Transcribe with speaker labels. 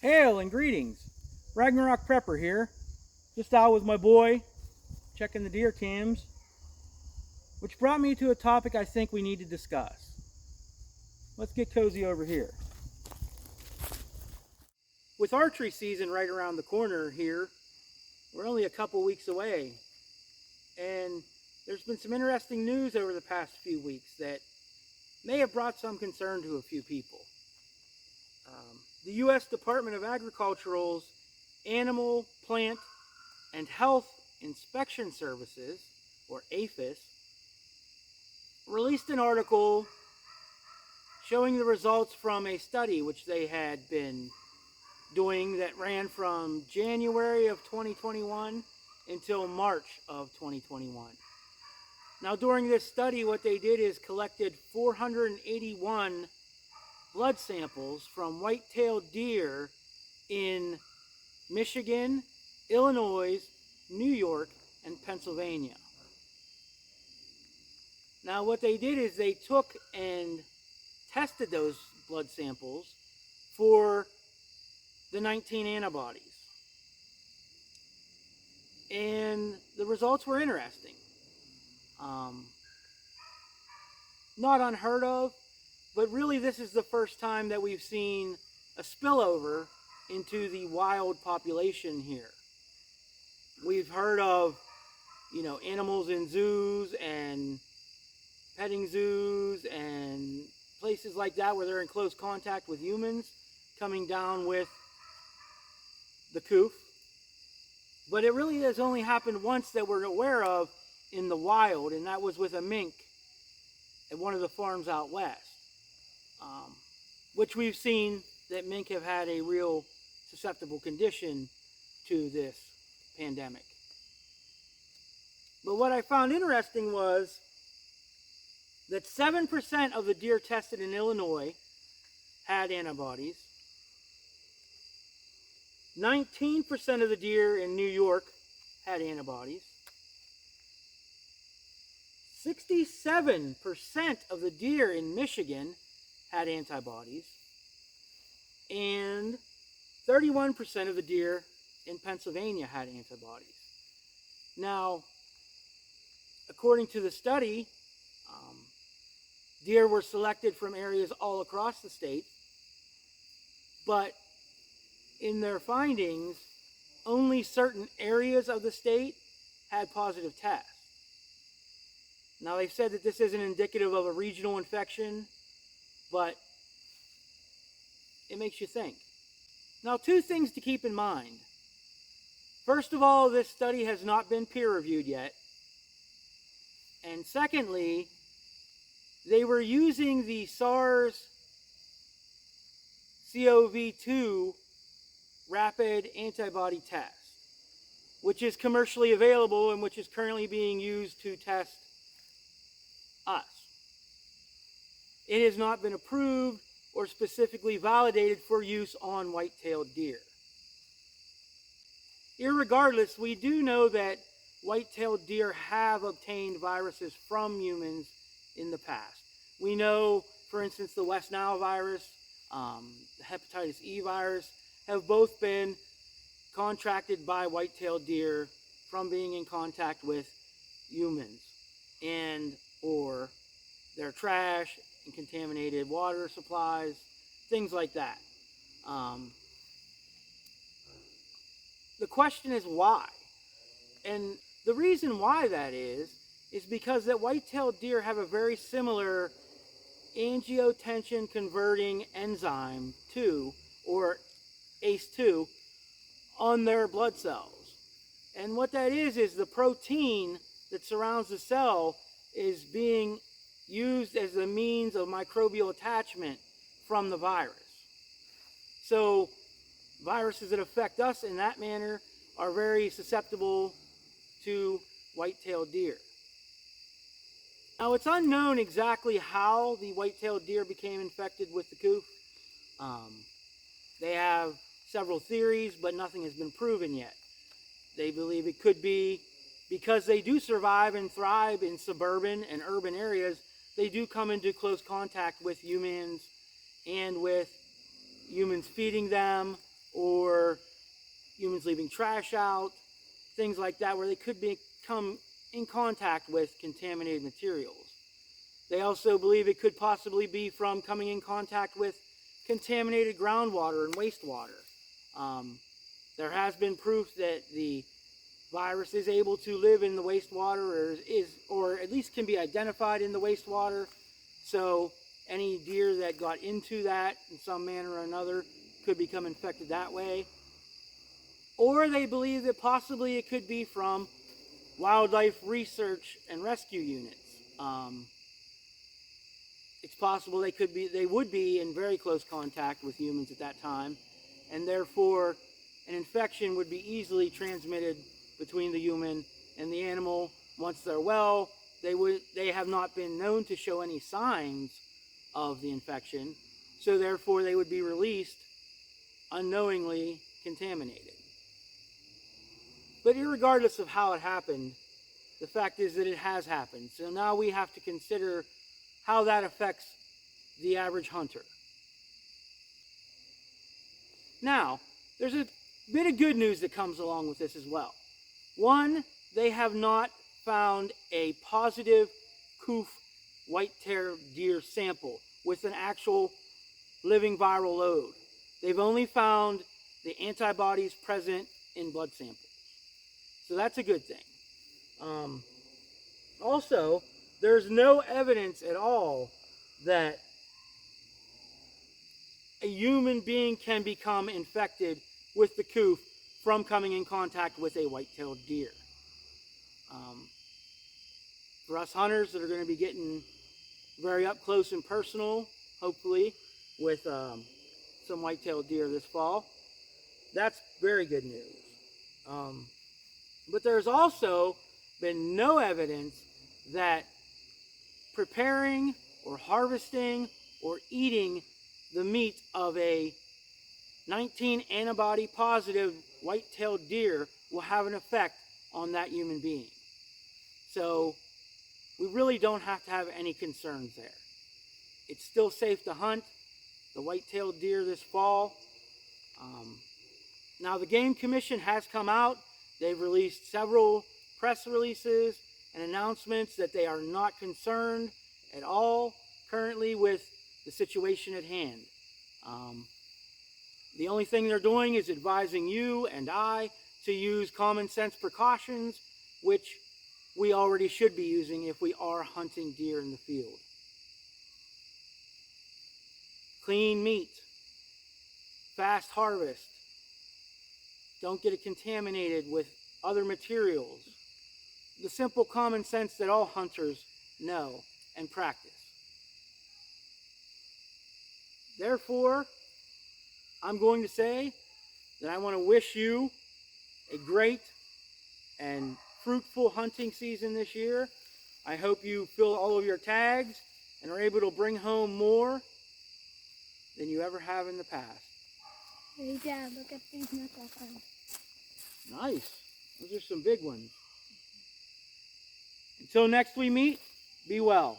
Speaker 1: Hail and greetings. Ragnarok Prepper here. Just out with my boy, checking the deer cams, which brought me to a topic I think we need to discuss. Let's get cozy over here. With archery season right around the corner here, we're only a couple weeks away, and there's been some interesting news over the past few weeks that may have brought some concern to a few people. The U.S. Department of Agriculture's Animal, Plant, and Health Inspection Services, or APHIS, released an article showing the results from a study which they had been doing that ran from January of 2021 until March of 2021. Now, during this study, what they did is collected 481 blood samples from white-tailed deer in Michigan, Illinois, New York, and Pennsylvania. Now, what they did is they took and tested those blood samples for the 19 antibodies. And the results were interesting. Not unheard of, but really this is the first time that we've seen a spillover into the wild population here. We've heard of, animals in zoos and petting zoos and places like that where they're in close contact with humans coming down with the Coof. But it really has only happened once that we're aware of in the wild, and that was with a mink at one of the farms out west, which we've seen that mink have had a real susceptible condition to this pandemic. But what I found interesting was that 7% of the deer tested in Illinois had antibodies. 19% of the deer in New York had antibodies. 67% of the deer in Michigan had antibodies. And 31% of the deer in Pennsylvania had antibodies. Now, according to the study, deer were selected from areas all across the state, but in their findings, only certain areas of the state had positive tests. Now, they've said that this isn't indicative of a regional infection, but it makes you think. Now, two things to keep in mind. First of all, this study has not been peer-reviewed yet. And secondly, they were using the SARS-CoV-2 rapid antibody test, which is commercially available and which is currently being used to test us. It has not been approved or specifically validated for use on white-tailed deer. Irregardless, we do know that white-tailed deer have obtained viruses from humans in the past. We know, for instance, the West Nile virus, the hepatitis E virus, have both been contracted by white-tailed deer from being in contact with humans and or their trash and contaminated water supplies, things like that. The question is why? And the reason why that is because that white-tailed deer have a very similar angiotensin converting enzyme 2, or ACE2, on their blood cells. And what that is the protein that surrounds the cell is being used as the means of microbial attachment from the virus. So viruses that affect us in that manner are very susceptible to white-tailed deer. Now, it's unknown exactly how the white-tailed deer became infected with the Coof. They have several theories, but nothing has been proven yet. They believe it could be because they do survive and thrive in suburban and urban areas. They do come into close contact with humans and with humans feeding them or humans leaving trash out, things like that, where they could become in contact with contaminated materials. They also believe it could possibly be from coming in contact with contaminated groundwater and wastewater. There has been proof that the virus is able to live in the wastewater, or at least can be identified in the wastewater. So any deer that got into that in some manner or another could become infected that way. Or they believe that possibly it could be from wildlife research and rescue units. It's possible they would be in very close contact with humans at that time, and therefore an infection would be easily transmitted between the human and the animal. Once they're well, they have not been known to show any signs of the infection, so therefore they would be released unknowingly contaminated. But irregardless of how it happened, the fact is that it has happened. So now we have to consider how that affects the average hunter. Now, there's a bit of good news that comes along with this as well. One, they have not found a positive Coof white-tailed deer sample with an actual living viral load. They've only found the antibodies present in blood samples. So that's a good thing. Also, there's no evidence at all that a human being can become infected with the Coof from coming in contact with a white-tailed deer. For us hunters that are going to be getting very up close and personal, hopefully, with some white-tailed deer this fall, that's very good news. But there's also been no evidence that preparing or harvesting or eating the meat of a 19 antibody positive white-tailed deer will have an effect on that human being. So we really don't have to have any concerns there. It's still safe to hunt the white-tailed deer this fall. Now the Game Commission has come out. They've released several press releases and announcements that they are not concerned at all currently with the situation at hand. The only thing they're doing is advising you and I to use common sense precautions, which we already should be using if we are hunting deer in the field. Clean meat, fast harvest, don't get it contaminated with other materials. The simple common sense that all hunters know and practice. Therefore, I'm going to say that I want to wish you a great and fruitful hunting season this year. I hope you fill all of your tags and are able to bring home more than you ever have in the past.
Speaker 2: Hey Dad, look at these knuckleheads.
Speaker 1: Nice. Those are some big ones. Until next we meet, be well.